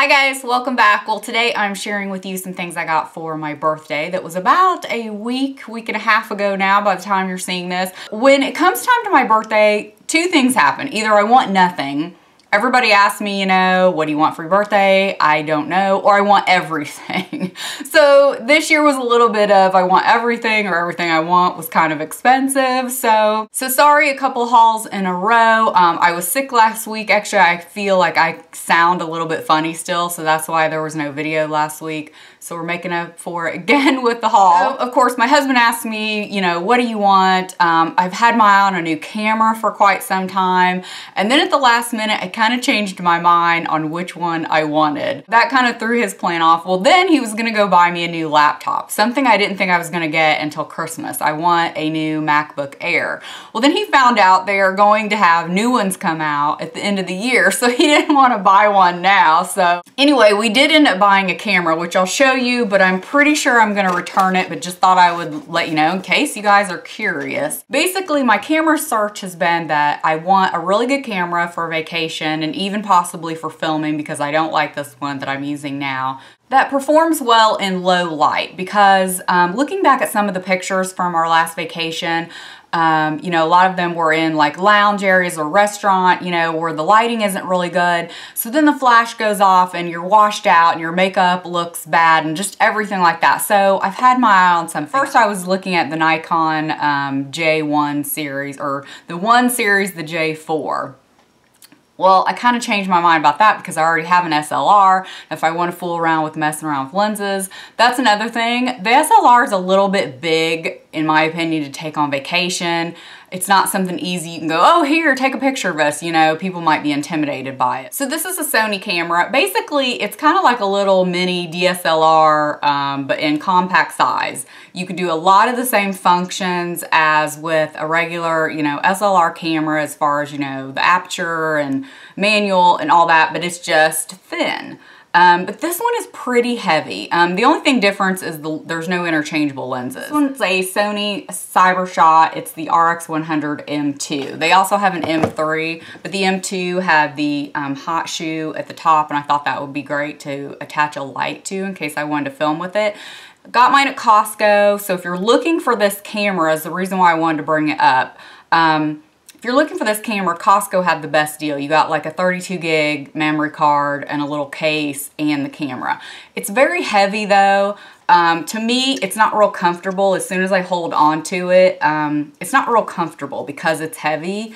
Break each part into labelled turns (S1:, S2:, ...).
S1: Hi guys, welcome back. Well, today I'm sharing with you some things I got for my birthday that was about a week and a half ago now by the time you're seeing this. When it comes time to my birthday, two things happen. Either I want nothing. Everybody asks me, what do you want for your birthday? I don't know, or I want everything. So this year was a little bit of I want everything, or everything I want was kind of expensive. So sorry, a couple hauls in a row. I was sick last week. Actually, I feel like I sound a little bit funny still, so that's why there was no video last week. So we're making up for it again with the haul. So, of course, my husband asked me, what do you want? I've had my eye on a new camera for quite some time. And then at the last minute, I kind of changed my mind on which one I wanted. That kind of threw his plan off. Well, then he was gonna go buy me a new laptop, something I didn't think I was gonna get until Christmas. I want a new MacBook Air. Well, then he found out they are going to have new ones come out at the end of the year, so he didn't want to buy one now. So anyway, we did end up buying a camera, which I'll show you, but I'm pretty sure I'm gonna return it, but just thought I would let you know in case you guys are curious. Basically, my camera search has been that I want a really good camera for vacation and even possibly for filming, because I don't like this one that I'm using now, that performs well in low light. Because looking back at some of the pictures from our last vacation, a lot of them were in like lounge areas or restaurant, where the lighting isn't really good. So then the flash goes off and you're washed out and your makeup looks bad and just everything like that. So I've had my eye on some. First I was looking at the Nikon J1 series, or the 1 series, the J4. Well, I kind of changed my mind about that because I already have an SLR. If I want to fool around with messing around with lenses, that's another thing. The SLR is a little bit big, in my opinion, to take on vacation. It's not something easy you can go, oh, here, take a picture of us. People might be intimidated by it. So this is a Sony camera. Basically, it's kind of like a little mini DSLR, but in compact size. You can do a lot of the same functions as with a regular, SLR camera, as far as, the aperture and manual and all that, but it's just thin. But this one is pretty heavy. The only thing difference is there's no interchangeable lenses. This one's a Sony CyberShot. It's the RX100 M2. They also have an M3, but the M2 had the hot shoe at the top, and I thought that would be great to attach a light to in case I wanted to film with it. Got mine at Costco, so if you're looking for this camera, is the reason why I wanted to bring it up. If you're looking for this camera, Costco had the best deal. You got like a 32 gig memory card and a little case and the camera. It's very heavy though. To me, it's not real comfortable. As soon as I hold on to it, it's not real comfortable because it's heavy.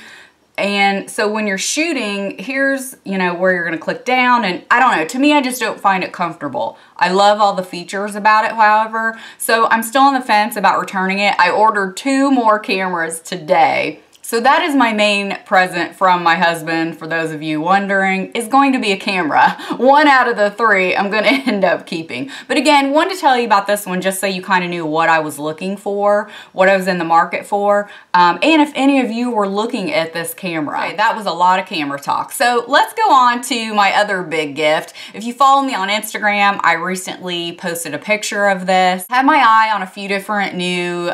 S1: And so when you're shooting, here's, where you're gonna click down, and I don't know, to me, I just don't find it comfortable. I love all the features about it, however, so I'm still on the fence about returning it. I ordered 2 more cameras today. So that is my main present from my husband, for those of you wondering, is going to be a camera. 1 out of the 3 I'm gonna end up keeping. But again, wanted to tell you about this one just so you kind of knew what I was looking for, what I was in the market for, and if any of you were looking at this camera. Okay, that was a lot of camera talk. So let's go on to my other big gift. If you follow me on Instagram, I recently posted a picture of this. Had my eye on a few different new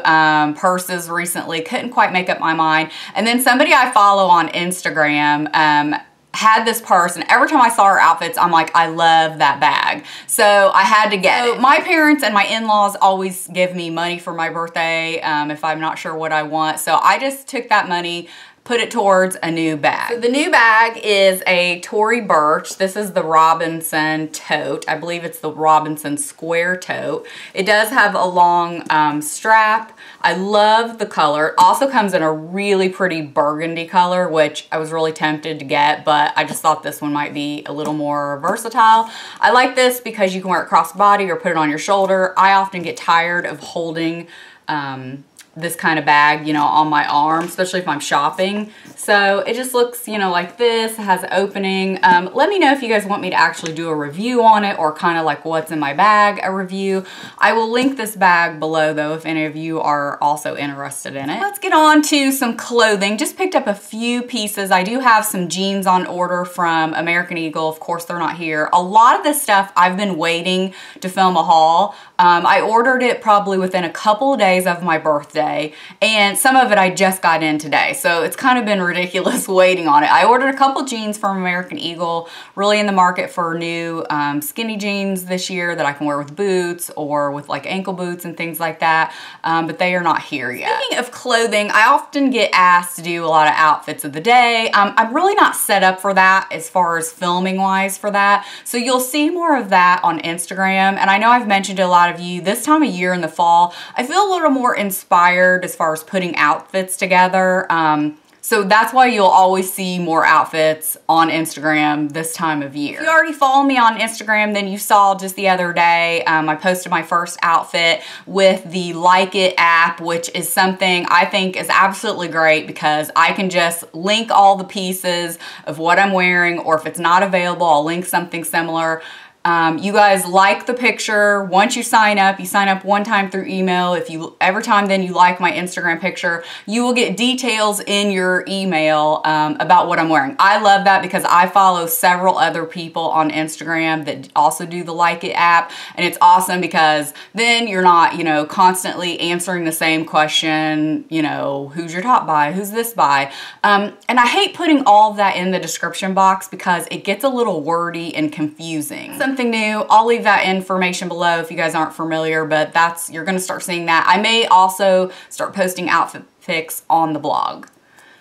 S1: purses recently, couldn't quite make up my mind. And then somebody I follow on Instagram had this purse, and every time I saw her outfits, I'm like, I love that bag. So I had to get it. My parents and my in-laws always give me money for my birthday if I'm not sure what I want. So I just took that money, put it towards a new bag. So the new bag is a Tory Burch. This is the Robinson tote. I believe it's the Robinson square tote. It does have a long strap. I love the color. It also comes in a really pretty burgundy color, which I was really tempted to get, but I just thought this one might be a little more versatile. I like this because you can wear it cross body or put it on your shoulder. I often get tired of holding this kind of bag, on my arm, especially if I'm shopping. So it just looks, like this. It has an opening. Let me know if you guys want me to actually do a review on it, or kind of like what's in my bag, a review. I will link this bag below though if any of you are also interested in it. Let's get on to some clothing. Just picked up a few pieces. I do have some jeans on order from American Eagle. Of course, they're not here. A lot of this stuff I've been waiting to film a haul. I ordered it probably within a couple of days of my birthday. birthday, and some of it I just got in today. So it's kind of been ridiculous waiting on it. I ordered a couple jeans from American Eagle, really in the market for new skinny jeans this year that I can wear with boots or with like ankle boots and things like that, but they are not here yet. Speaking of clothing, I often get asked to do a lot of outfits of the day. I'm really not set up for that as far as filming wise for that. So you'll see more of that on Instagram. And I know I've mentioned to a lot of you, this time of year in the fall, I feel a little more inspired as far as putting outfits together. So that's why you'll always see more outfits on Instagram this time of year. If you already follow me on Instagram, then you saw just the other day, I posted my first outfit with the Like It app, which is something I think is absolutely great because I can just link all the pieces of what I'm wearing, or if it's not available, I'll link something similar. You guys like the picture. Once you sign up one time through email. Every time then you like my Instagram picture, you will get details in your email about what I'm wearing. I love that because I follow several other people on Instagram that also do the Like It app, and it's awesome because then you're not, you know, constantly answering the same question, you know, who's your top buy, who's this buy, and I hate putting all of that in the description box because it gets a little wordy and confusing. Something new, I'll leave that information below if you guys aren't familiar, but you're gonna start seeing that. I may also start posting outfit pics on the blog.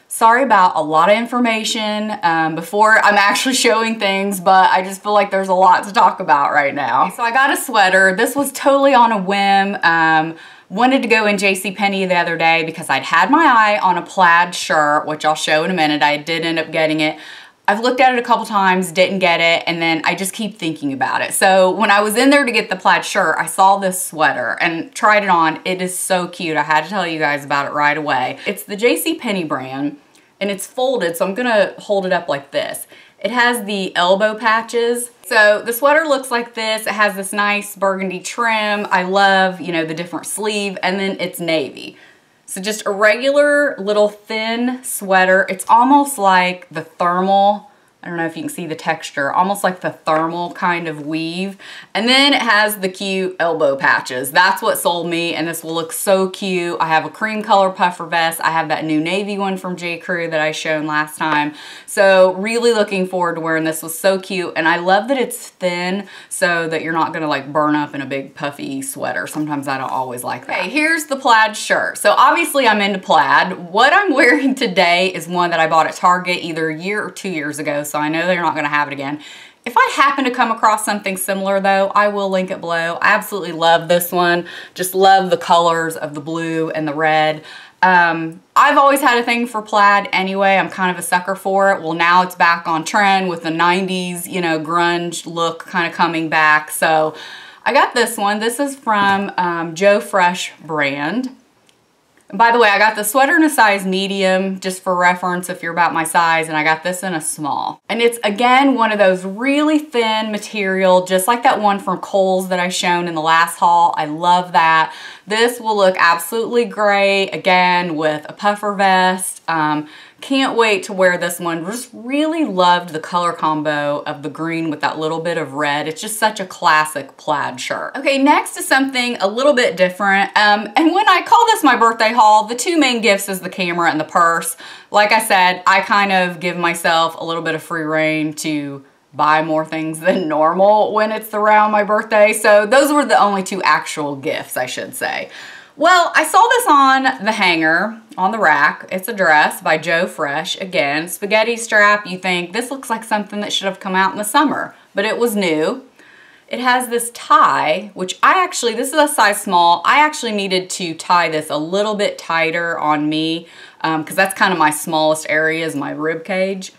S1: Sorry about a lot of information before I'm actually showing things, but I just feel like there's a lot to talk about right now. So I got a sweater. This was totally on a whim. Wanted to go in JCPenney the other day because I'd had my eye on a plaid shirt, which I'll show in a minute. I did end up getting it. I've looked at it a couple times, didn't get it, and then I just keep thinking about it. So when I was in there to get the plaid shirt, I saw this sweater and tried it on. It is so cute. I had to tell you guys about it right away. It's the JCPenney brand, and it's folded, so I'm gonna hold it up like this. It has the elbow patches. So the sweater looks like this. It has this nice burgundy trim. I love, you know, the different sleeve, and then it's navy. So just a regular little thin sweater. It's almost like the thermal, I don't know if you can see the texture, almost like the thermal kind of weave. And then it has the cute elbow patches. That's what sold me, and this will look so cute. I have a cream color puffer vest. I have that new navy one from J. Crew that I shown last time. So really looking forward to wearing this. Was so cute, and I love that it's thin so that you're not gonna like burn up in a big puffy sweater. Sometimes I don't always like that. Okay, here's the plaid shirt. So obviously I'm into plaid. What I'm wearing today is one that I bought at Target either a year or 2 years ago, so I know they're not gonna have it again. If I happen to come across something similar though, I will link it below. I absolutely love this one. Just love the colors of the blue and the red. I've always had a thing for plaid anyway. I'm kind of a sucker for it. Well, now it's back on trend with the 90s, you know, grunge look kind of coming back. So I got this one. This is from Joe Fresh brand. By the way, I got the sweater in a size medium, just for reference if you're about my size, and I got this in a small. And it's, again, one of those really thin material, just like that one from Kohl's that I shown in the last haul. I love that. This will look absolutely great, again, with a puffer vest. Can't wait to wear this one. Just really loved the color combo of the green with that little bit of red. It's just such a classic plaid shirt. Okay, next is something a little bit different. And when I call this my birthday haul, the two main gifts is the camera and the purse. Like I said, I kind of give myself a little bit of free reign to buy more things than normal when it's around my birthday. So those were the only two actual gifts, I should say. Well, I saw this on the hanger, on the rack. It's a dress by Joe Fresh. Again, spaghetti strap. You think this looks like something that should have come out in the summer, but it was new. It has this tie, which this is a size small. I actually needed to tie this a little bit tighter on me because that's kind of my smallest area is my rib cage.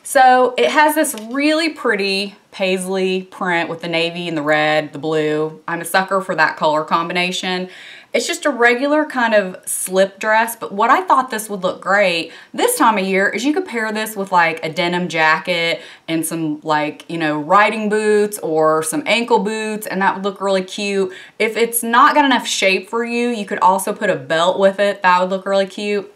S1: So it has this really pretty paisley print with the navy and the red, the blue. I'm a sucker for that color combination. It's just a regular kind of slip dress, but what I thought this would look great this time of year is you could pair this with like a denim jacket and some like, you know, riding boots or some ankle boots, and that would look really cute. If it's not got enough shape for you, you could also put a belt with it. That would look really cute.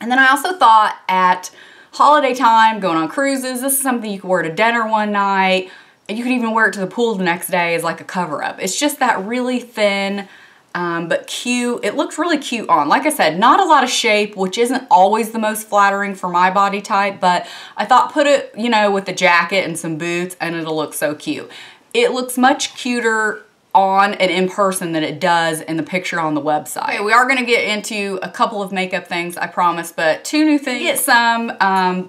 S1: And then I also thought at holiday time, going on cruises, this is something you could wear to dinner one night. You could even wear it to the pool the next day as like a cover up. It's just that really thin, but cute. It looks really cute on. Like I said, not a lot of shape, which isn't always the most flattering for my body type, but I thought put it, you know, with a jacket and some boots and it'll look so cute. It looks much cuter on and in person than it does in the picture on the website. Okay, we are gonna get into a couple of makeup things, I promise, but two new things. Get some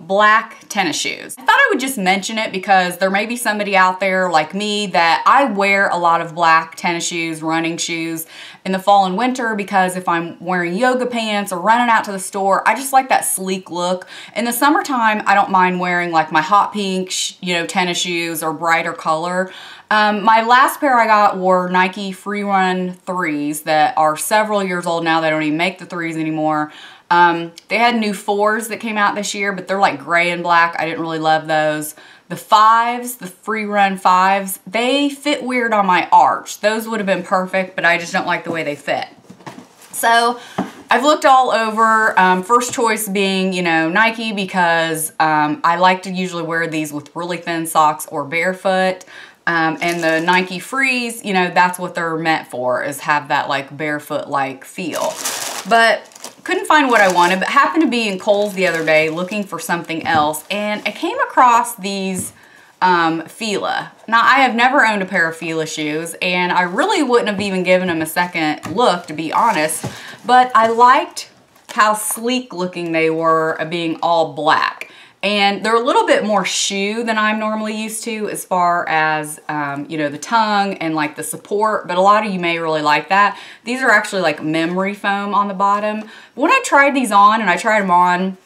S1: black tennis shoes. I thought I would just mention it because there may be somebody out there like me that I wear a lot of black tennis shoes, running shoes in the fall and winter because if I'm wearing yoga pants or running out to the store, I just like that sleek look. In the summertime, I don't mind wearing like my hot pink, you know, tennis shoes or brighter color. My last pair I got were Nike Free Run 3s that are several years old now. They don't even make the 3s anymore. They had new 4s that came out this year, but they're like gray and black. I didn't really love those. The 5s, the Free Run 5s, they fit weird on my arch. Those would have been perfect, but I just don't like the way they fit. So I've looked all over, first choice being, you know, Nike because I like to usually wear these with really thin socks or barefoot. And the Nike Frees, you know, that's what they're meant for, is have that like barefoot-like feel. But couldn't find what I wanted, but happened to be in Kohl's the other day looking for something else, and I came across these Fila. Now, I have never owned a pair of Fila shoes, and I really wouldn't have even given them a second look, to be honest, but I liked how sleek looking they were being all black. And they're a little bit more shoe than I'm normally used to as far as, you know, the tongue and like the support, but a lot of you may really like that. These are actually like memory foam on the bottom. When I tried these on, and I tried them on,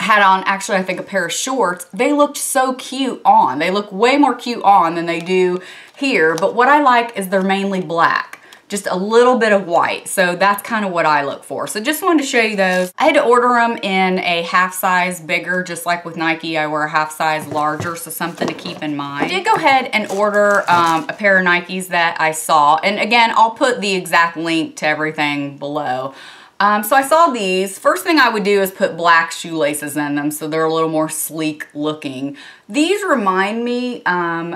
S1: I had on actually I think a pair of shorts, they looked so cute on. They look way more cute on than they do here, but what I like is they're mainly black. Just a little bit of white. So that's kind of what I look for. So just wanted to show you those. I had to order them in a half size bigger, just like with Nike, I wear a half size larger, so something to keep in mind. I did go ahead and order a pair of Nikes that I saw. And again, I'll put the exact link to everything below. So I saw these. First thing I would do is put black shoelaces in them so they're a little more sleek looking. These remind me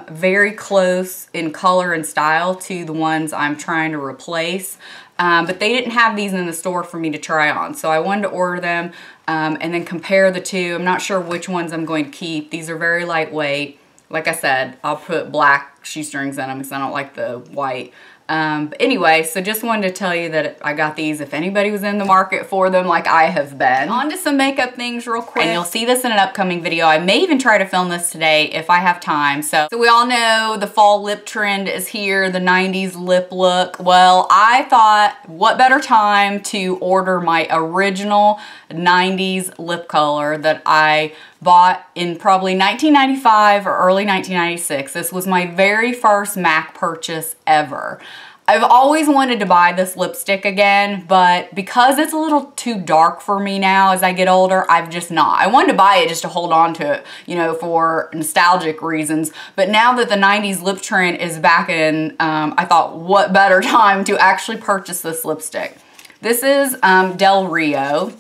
S1: very close in color and style to the ones I'm trying to replace. But they didn't have these in the store for me to try on. So I wanted to order them and then compare the two. I'm not sure which ones I'm going to keep. These are very lightweight. Like I said, I'll put black shoestrings in them because I don't like the white. But anyway, so just wanted to tell you that I got these if anybody was in the market for them like I have been. On to some makeup things real quick. And you'll see this in an upcoming video. I may even try to film this today if I have time. So we all know the fall lip trend is here, the 90s lip look. Well, I thought what better time to order my original 90s lip color that I bought in probably 1995 or early 1996. This was my very first MAC purchase ever. I've always wanted to buy this lipstick again, but because it's a little too dark for me now as I get older, I've just not. I wanted to buy it just to hold on to it, you know, for nostalgic reasons. But now that the 90s lip trend is back in, I thought what better time to actually purchase this lipstick. This is Del Rio.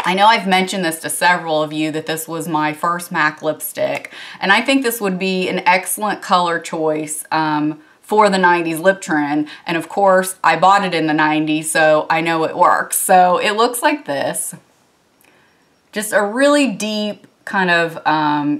S1: I know I've mentioned this to several of you that this was my first MAC lipstick, and I think this would be an excellent color choice for the 90s lip trend. And of course, I bought it in the 90s, so I know it works. So it looks like this. Just a really deep kind of,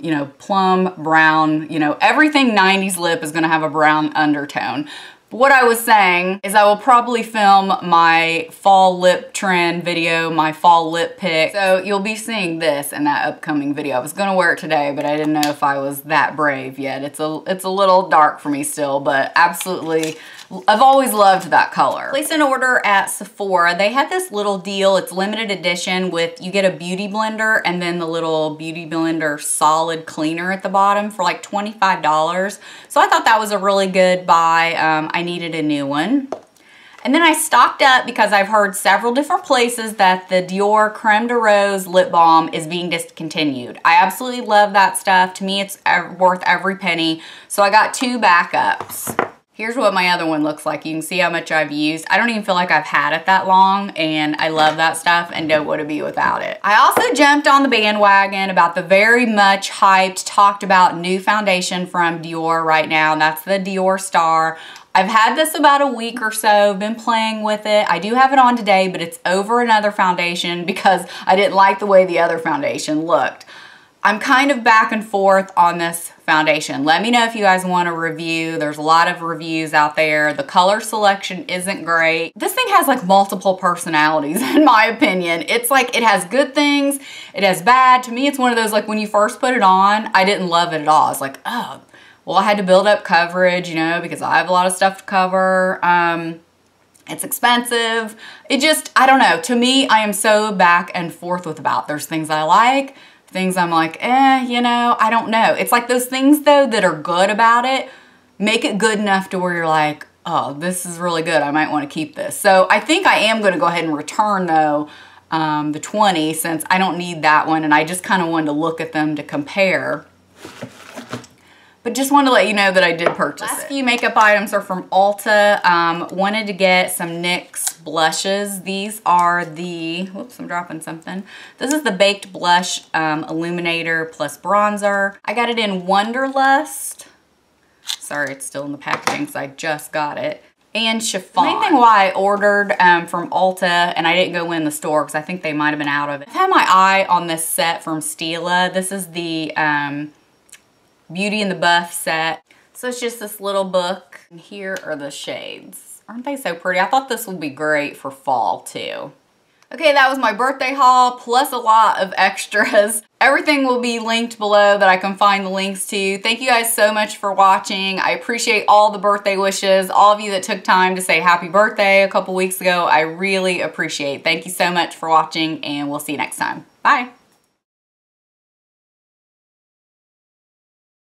S1: you know, plum brown, you know, everything 90s lip is gonna have a brown undertone. What I was saying is I will probably film my fall lip trend video, my fall lip pick. So you'll be seeing this in that upcoming video. I was gonna wear it today, but I didn't know if I was that brave yet. It's a little dark for me still, but absolutely, I've always loved that color. Placed an order at Sephora. They had this little deal. It's limited edition with, you get a beauty blender and then the little beauty blender solid cleaner at the bottom for like $25. So I thought that was a really good buy. I needed a new one. And then I stocked up because I've heard several different places that the Dior Creme de Rose lip balm is being discontinued. I absolutely love that stuff. To me, it's worth every penny. So I got two backups. Here's what my other one looks like. You can see how much I've used. I don't even feel like I've had it that long, and I love that stuff and don't want to be without it. I also jumped on the bandwagon about the very much hyped, talked about new foundation from Dior right now, and that's the Dior Star. I've had this about a week or so, been playing with it. I do have it on today, but it's over another foundation because I didn't like the way the other foundation looked. I'm kind of back and forth on this foundation. Let me know if you guys want a review. There's a lot of reviews out there. The color selection isn't great. This thing has like multiple personalities in my opinion. It's like it has good things, it has bad. To me, it's one of those like when you first put it on, I didn't love it at all. It's like, oh, well, I had to build up coverage, you know, because I have a lot of stuff to cover. It's expensive. It just, I don't know. To me, I am so back and forth with about. There's things I like, things I'm like, you know, I don't know. It's like those things though that are good about it, make it good enough to where you're like, oh, this is really good. I might want to keep this. So I think I am going to go ahead and return though the 20 since I don't need that one, and I just kind of wanted to look at them to compare. But just wanted to let you know that I did purchase it. Last few makeup items are from Ulta. Wanted to get some NYX blushes. These are the, whoops, I'm dropping something. This is the Baked Blush Illuminator plus Bronzer. I got it in Wonderlust. Sorry, it's still in the packaging because I just got it. And Chiffon. The main thing why I ordered from Ulta, and I didn't go in the store because I think they might have been out of it. I've had my eye on this set from Stila. This is the Beauty and the Buff set. So it's just this little book. And here are the shades. Aren't they so pretty? I thought this would be great for fall too. Okay, that was my birthday haul plus a lot of extras. Everything will be linked below that I can find the links to. Thank you guys so much for watching. I appreciate all the birthday wishes. All of you that took time to say happy birthday a couple weeks ago. I really appreciate it. Thank you so much for watching, and we'll see you next time. Bye.